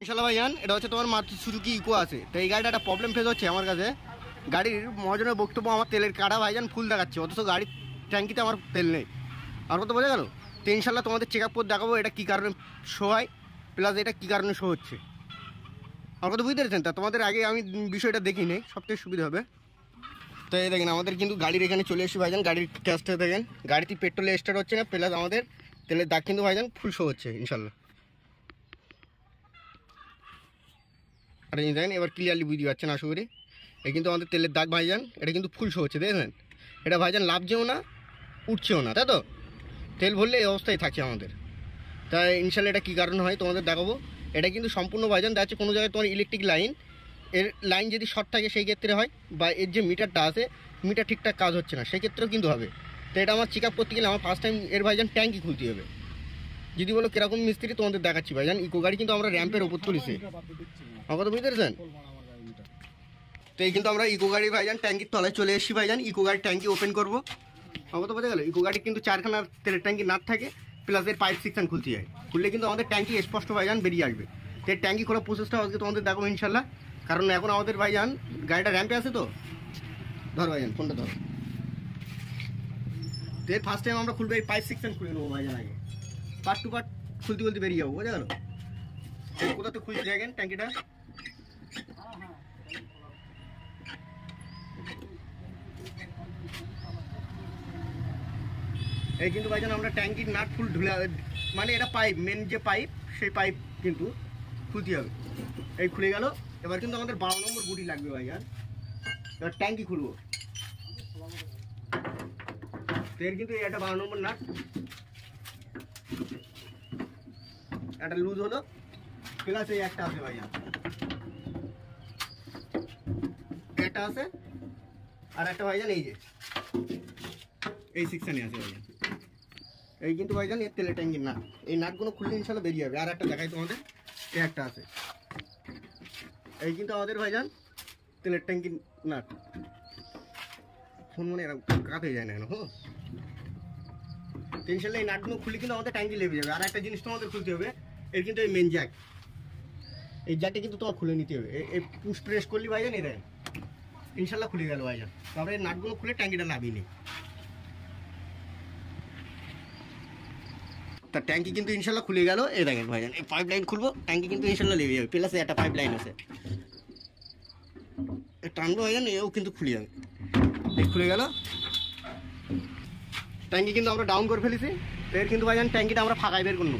ইনশাল্লাহ ভাইজান, এটা হচ্ছে তোমার মারুতি সুজুকি ইকো আছে। তো এই গাড়িটা একটা প্রবলেম ফেস হচ্ছে আমার কাছে। গাড়ির মহাজনের বক্তব্য, আমার তেলের কাটা ভাইজান ফুল দেখাচ্ছে, অথচ গাড়ির ট্যাঙ্কিতে আমার তেল নেই। আর কত বোঝা গেল? তো ইনশাল্লাহ তোমাদের চেক আপ করে দেখাবো এটা কী কারণে শো হয়, প্লাস এটা কী কারণে শো হচ্ছে। আর কত বুঝতে পেরেছেন? তা তোমাদের আগে আমি বিষয়টা দেখি নেই, সবথেকে সুবিধা হবে। তো এই দেখেন, আমাদের কিন্তু গাড়ির এখানে চলে এসেছি ভাইজান। গাড়ির ক্যাশটা দেখেন, গাড়িতে পেট্রোলে স্টার্ট হচ্ছে না, প্লাস আমাদের তেলের দাগ কিন্তু ভাইজান ফুল শো হচ্ছে ইনশাল্লাহ। আর এই দেখেন, এবার ক্লিয়ারলি বুঝতে পারছেন আশা করি। এই কিন্তু আমাদের তেলের দাগ ভাইজান, এটা কিন্তু ফুল শো হচ্ছে, দেখেন। এটা ভাইজান লাভছেও না, উঠছেও না, তাই তো? তেল ভরলে এই অবস্থায় থাকছে আমাদের। তাই ইনশাল্লাহ এটা কী কারণে হয় তোমাদের দেখাবো। এটা কিন্তু সম্পূর্ণ ভাইজান দেখা যাচ্ছে কোনো জায়গায় তোমার ইলেকট্রিক লাইন, এর লাইন যদি শর্ট থাকে সেই ক্ষেত্রে হয়, বা এর যে মিটারটা আছে, মিটার ঠিকঠাক কাজ হচ্ছে না, সেই ক্ষেত্রেও কিন্তু হবে। তো এটা আমার চেক আপ করতে গেলে আমার ফার্স্ট টাইম এর ভাইজান ট্যাঙ্কি খুলতে হবে। যদি বলো কীরকম মিস্ত্রি, তোমাদের দেখাচ্ছি ভাইজান। ইকো গাড়ি কিন্তু আমরা র্যাম্পের ওপর তুলেছি, আমার কথা বুঝতে পেরেছেন? তো এই কিন্তু আমরা ইকো গাড়ি ভাইজান ট্যাঙ্কির তলায় চলে এসেছি ভাইজান। ইকো গাড়ির ট্যাঙ্কি ওপেন করবো, আমার তো বোঝা গেল। ইকো গাড়ি কিন্তু 4খানা তেলের ট্যাঙ্কি নাট থাকে, প্লাস এর পাইপ সেকশন খুলতে হয়। খুললে কিন্তু আমাদের ট্যাঙ্কি স্পষ্ট ভাইজান বেরিয়ে আসবে। তো এই ট্যাঙ্কি খোলার প্রসেসটা আজকে তোমাদের দেখাবো ইনশাল্লাহ। কারণ এখন আমাদের ভাইজান গাড়িটা র্যাম্পে আছে, তো ধর ভাইজান, ফোনটা ধর। তো এর ফার্স্ট টাইম আমরা খুলবো, এই পাইপ সেকশন খুলে নেবো ভাইজান আগে। পার্ট টু পার্ট খুলতে বলতে বেরিয়ে যাবো, বোঝা গেল? কোথাতে খুলতে দেখেন ট্যাঙ্কিটা। এই কিন্তু ভাইজান আমরা ট্যাঙ্কির নাট ফুল ঢুলে, মানে এটা পাইপ, মেন যে পাইপ, সেই পাইপ কিন্তু খুলতে হবে। এই খুলে গেল। এবার কিন্তু আমাদের 12 নম্বর গুটি লাগবে ভাইজান। এবার ট্যাঙ্কি খুলবো। এর কিন্তু এটা 12 নম্বর নাট, একটা লুজ হলো, প্লাস এই একটা আছে ভাইজান, একটা আছে, আর একটা ভাইজান এই যে এই সেকশনে আছে ভাইজান। এই কিন্তু ভাইজান এর তেলের ট্যাঙ্কির নাট। এই নাটগুলো খুললে ইনশাল্লাহ বেরিয়ে যাবে। আর একটা দেখাই তোমাদের, এই একটা আছে। এই কিন্তু আমাদের ভাইজান তেলের ট্যাঙ্কির নাট। ফোন মনে এরকম কাত হয়ে যায় না কেন? ইনশাল্লাহ এই নাটগুলো খুলে কিন্তু আমাদের ট্যাঙ্কি লেগে যাবে। আর একটা জিনিস তোমাদের খুলতে হবে, এর কিন্তু এই মেন জ্যাক, এই জ্যাকটা কিন্তু তোমার খুলে নিতে হবে। এই পুশ প্রেস করলি ভাইজান, এই দেখেন ইনশাল্লাহ খুলে গেল ভাইজান। তারপরে এই নাটগুলো খুলে ট্যাঙ্কিটা লাভিয়ে নেই। তা ট্যাঙ্কি কিন্তু ইনশাল্লাহ খুলে গেল। এই দেখেন ভাইজান, এই পাইপ লাইন খুলবো, ট্যাঙ্কি কিন্তু ইনশাল্লাহ লেগে যাবে। প্লাস একটা পাইপ লাইন আছে, টানবো ভাইজান, এও কিন্তু খুলে যাবে। এই খুলে গেল। ট্যাঙ্কি কিন্তু আমরা ডাউন করে ফেলেছি। তো এর কিন্তু ভাইজান ট্যাঙ্কিটা আমরা ফাঁকায় বের করবো।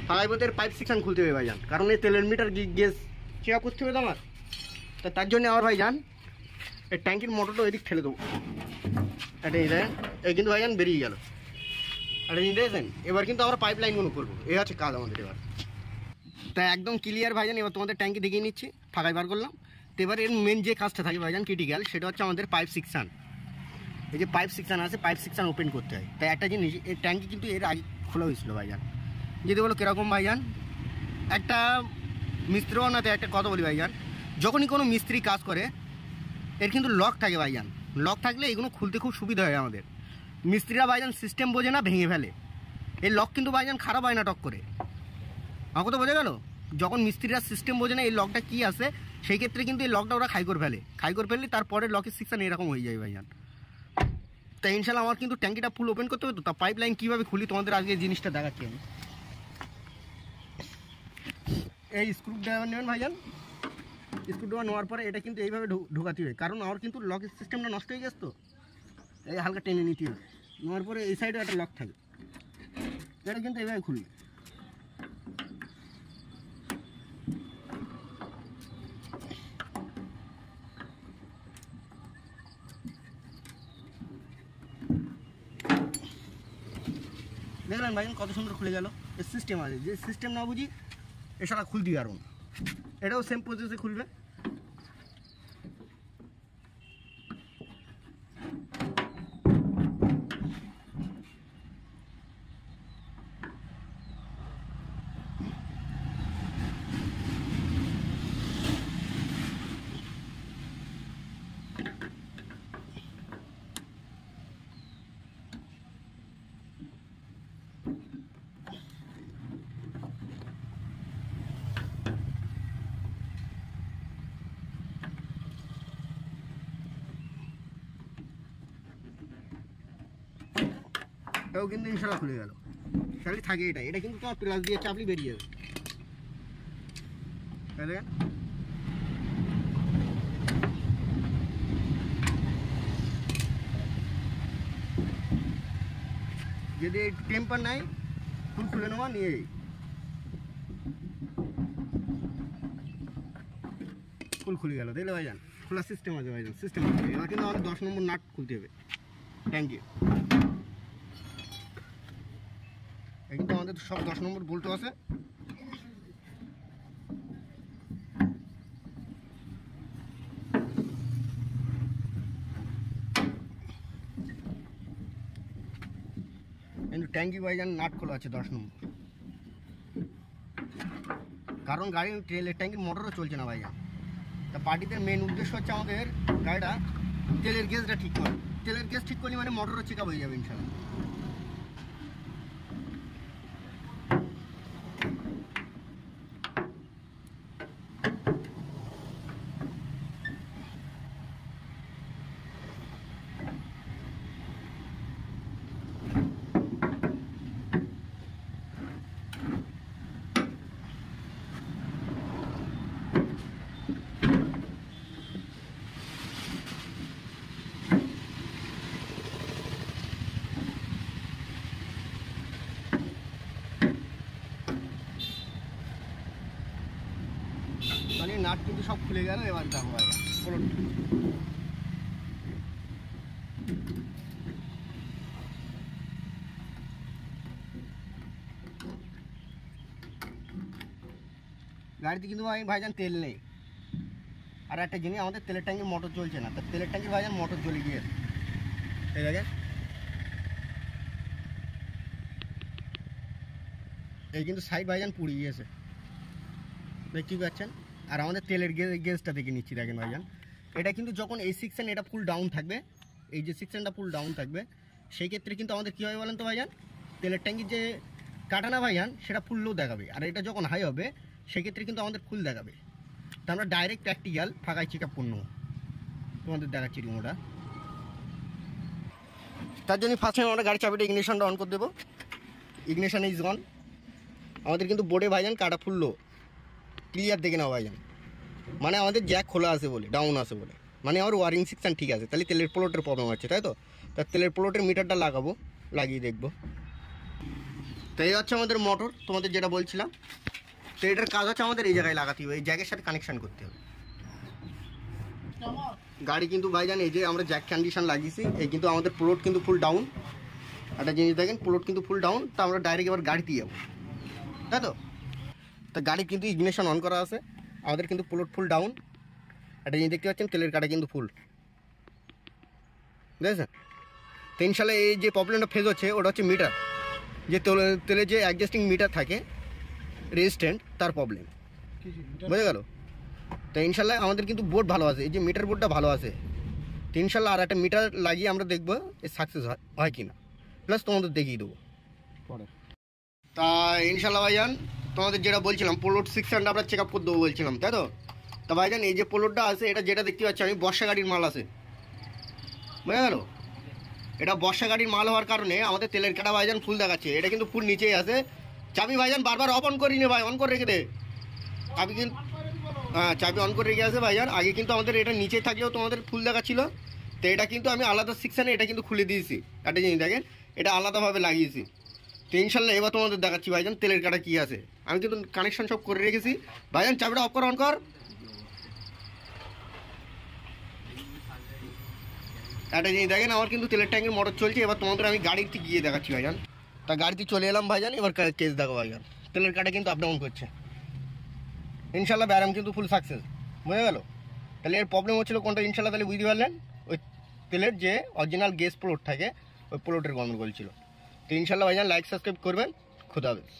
ফাঁকায় বলতে এর পাইপ সেকশন খুলতে হবে ভাইজান, কারণ এই তেলের মিটার গ্যাস চেক আপ করতে হবে তো আমার। তা তার জন্য আমার ভাইজান এই ট্যাঙ্কির মোটরটা ওই দিক ঠেলে দেবো। এটা এই দেখেন, এই কিন্তু ভাইজান বেরিয়ে গেল। আর এই দেখেন, এবার কিন্তু আমরা পাইপ লাইনগুলো করবো। এই হচ্ছে কাজ আমাদের এবার। তাই একদম ক্লিয়ার ভাইজান। এবার তোমাদের ট্যাঙ্কি দেখিয়ে নিচ্ছি, ফাঁকায় বার করলাম। তো এবার এর মেন যে কাজটা থাকে ভাইজান ক্রিটিক্যাল, সেটা হচ্ছে আমাদের পাইপ সেকশন। এই যে পাইপ সেকশন আছে, পাইপ সেকশন ওপেন করতে হয়। তাই একটা জিনিস, এই ট্যাঙ্কি কিন্তু এর আগে খোলা হয়েছিল ভাইজান। যদি বলো কীরকম ভাইজান, একটা মিস্ত্রি বানাতে একটা কথা বলি ভাইজান, যখনই কোনো মিস্ত্রি কাজ করে এর কিন্তু লক থাকে ভাইজান। লক থাকলে এগুলো খুলতে খুব সুবিধা হয় আমাদের। মিস্ত্রিরা ভাইজান সিস্টেম বোঝে না, ভেঙে ফেলে। এই লক কিন্তু ভাইজান খারাপ হয় না টক করে, আমাকে তো বোঝা গেল। যখন মিস্ত্রিরা সিস্টেম বোঝে না এই লকটা কী আছে, সেই ক্ষেত্রে কিন্তু এই লকটা ওরা খাই করে ফেলে। খাই করে ফেললে তারপরে লকের সেকশন এরকম হয়ে যায় ভাইজান। তাই ইনশাল্লাহ আমার কিন্তু ট্যাঙ্কিটা ফুল ওপেন করতে হবে। তো তা পাইপ লাইন কীভাবে খুলি তোমাদের আজকে এই জিনিসটা দেখাচ্ছি আমি। এই স্ক্রু ড্রাইভার নেবেন ভাইজান। স্ক্রু ড্রাইভার নেওয়ার পরে এটা কিন্তু এইভাবে ঢোকাতে হবে, কারণ আমার কিন্তু লকের সিস্টেমটা নষ্ট হয়ে গেছে। তো এই হালকা টেনে নিতে হবে। নেওয়ার পরে এই সাইডে একটা লক থাকে, এটা কিন্তু এইভাবে খুলবে। দেখলেন ভাইজান কত সুন্দর খুলে গেল। এর সিস্টেম আছে, যে সিস্টেম না বুঝি এছাড়া খুলতে পারবো না। এটাও সেম প্রসেসে খুলবে। এটাও কিন্তু ইনশাল্লাহ খুলে গেল। খালি থাকে এটা কিন্তু তোমার প্লাস দিয়ে চাপলি বেরিয়ে যাবে। দেখেন যদি টেম্পার নাই ফুল খুলে নেওয়া নিয়ে ফুল খুলে গেল। দেখলে ভাইজান খোলার সিস্টেম আছে ভাইজান, সিস্টেম আছে। এবার কিন্তু আমাদের 10 নম্বর নাট খুলতে হবে। Thank you. কিন্তু আমাদের সব 10 নম্বর বোল্টও আছে। কিন্তু ট্যাঙ্কি ভাইজান নাট খোলা আছে 10 নম্বর, কারণ গাড়ির তেলের ট্যাঙ্কির মোটরও চলছে না ভাইজান। তা পার্টিদের মেন উদ্দেশ্য হচ্ছে আমাদের গাড়িটা তেলের গ্যাসটা ঠিক করে। তেলের গ্যাস ঠিক করলে মানে মোটরও চেক আপ হয়ে যাবে ইনশাল্লাহ। মানে নাট কিন্তু সব খুলে গেল। এবার দেখো ভাইজান বলুন, গাড়িতে কিন্তু ভাইজান তেল নেই। আর একটা জিনিস, আমাদের তেলের ট্যাঙ্কির মোটর চলছে না। তো তেলের ট্যাঙ্কির ভাইজান মোটর জ্বলে গিয়েছে। ঠিক আছে, এই কিন্তু সাইড ভাইজান পুড়ে গিয়েছে, দেখতে পাচ্ছেন। আর আমাদের তেলের গেজটা দেখে নিচ্ছি। দেখেন ভাইজান, এটা কিন্তু যখন এই সেকশন এটা ফুল ডাউন থাকবে, এই যে সেকশনটা ফুল ডাউন থাকবে, সেই ক্ষেত্রে কিন্তু আমাদের কী হবে বলেন তো ভাইজান, তেলের ট্যাঙ্কির যে কাটানা ভাইজান সেটা ফুল লো দেখাবে। আর এটা যখন হাই হবে সেক্ষেত্রে কিন্তু আমাদের ফুল দেখাবে। তো আমরা ডাইরেক্ট প্র্যাকটিক্যাল ফাঁকায় চেক আপ করবো, তোমাদের দেখাচ্ছি রিমোটা। তার জন্য ফার্স্ট টাইম আমরা গাড়ির চাবিটা ইগনিশনটা অন করে দেবো। Ignition is on. আমাদের কিন্তু বোর্ডে ভাইজান কাটা ফুল লো ক্লিয়ার দেখে নাও ভাইজান, মানে আমাদের জ্যাক খোলা আছে বলে, ডাউন আছে বলে, মানে আমার ওয়ারিং সেকশন ঠিক আছে। তাহলে তেলের প্লটের প্রবলেম হচ্ছে, তাই তো? তার তেলের প্লটের মিটারটা লাগাবো, লাগিয়ে দেখবো। তো এই হচ্ছে আমাদের মোটর, তোমাদের যেটা বলছিলাম। তো এটার কাজ হচ্ছে আমাদের এই জায়গায় লাগাতে হবে, এই জ্যাকের সাথে কানেকশান করতে হবে। গাড়ি কিন্তু ভাইজান এই যে আমরা জ্যাক কন্ডিশন লাগিয়েছি, এই কিন্তু আমাদের প্লট কিন্তু ফুল ডাউন। একটা জিনিস দেখেন, প্লট কিন্তু ফুল ডাউন। তো আমরা ডাইরেক্ট এবার গাড়িতে যাবো, তাই তো? তো গাড়ি কিন্তু ইগনিশন অন করা আছে, আমাদের কিন্তু প্লট ফুল ডাউন। একটা জিনিস দেখতে পাচ্ছেন, তেলের কাটা কিন্তু ফুল, বুঝেছেন? তো ইনশাল্লাহ এই যে প্রবলেমটা ফেস হচ্ছে ওটা হচ্ছে মিটার, যে তেলের যে অ্যাডজাস্টিং মিটার থাকে রেজিস্ট্যান্ট, তার প্রবলেম, বুঝে গেল? তো ইনশাল্লাহ আমাদের কিন্তু বোর্ড ভালো আছে, এই যে মিটার বোর্ডটা ভালো আছে। তো ইনশাল্লাহ আর একটা মিটার লাগিয়ে আমরা দেখবো এর সাকসেস হয় কি না, প্লাস তোমাদের দেখিয়ে দেবো পরে। তা ইনশাল্লাহ ভাইজান তোমাদের যেটা বলছিলাম, প্লট সেকশনটা আমরা চেক আপ করে দেবো বলছিলাম, তাই তো? তা ভাইজান এই যে প্লটটা আছে, এটা যেটা দেখতে পাচ্ছি আমি, বর্ষা গাড়ির মাল আছে, বুঝে গেল? এটা বর্ষা গাড়ির মাল হওয়ার কারণে আমাদের তেলের কাটা ভাইজান ফুল দেখাচ্ছে। এটা কিন্তু ফুল নিচেই আছে। চাবি ভাইজান বারবার অফ অন করিনি ভাই, অন করে রেখে দে চাবি। কিন্তু হ্যাঁ, চাবি অন করে রেখে আছে ভাইজান। আগে কিন্তু আমাদের এটা নিচে থাকলেও তোমাদের ফুল দেখাচ্ছিল। তো এটা কিন্তু আমি আলাদা সেকশানে এটা কিন্তু খুলে দিয়েছি। একটা জিনিস দেখেন, এটা আলাদাভাবে লাগিয়েছি। তো ইনশাল্লাহ এবার তোমাদের দেখাচ্ছি ভাইজান তেলের কাটা কী আছে। আমি কিন্তু কানেকশন সব করে রেখেছি ভাইজান। চাবিটা অফ কর, অন কর। একটা জিনিস দেখেন, আমার কিন্তু তেলের ট্যাঙ্কের মোটর চলছে। এবার তোমাদের আমি গাড়িতে গিয়ে দেখাচ্ছি ভাইজান। তা গাড়িতে চলে এলাম ভাইজান, এবার কেস দেখো ভাইজান, তেলের কাটা কিন্তু আপ ডাউন করছে। ইনশাল্লাহ ব্যারাম কিন্তু ফুল সাকসেস, বুঝে গেল? তাহলে এর প্রবলেম হচ্ছিল কোনটা ইনশাল্লাহ তাহলে বুঝতে পারলেন, ওই তেলের যে অরিজিনাল গ্যাস প্লট থাকে ওই প্লটের গন্ডগোল ছিল। তো ইনশাল্লাহ ভাইজান লাইক সাবস্ক্রাইব করবেন। খুদা হাফেজ।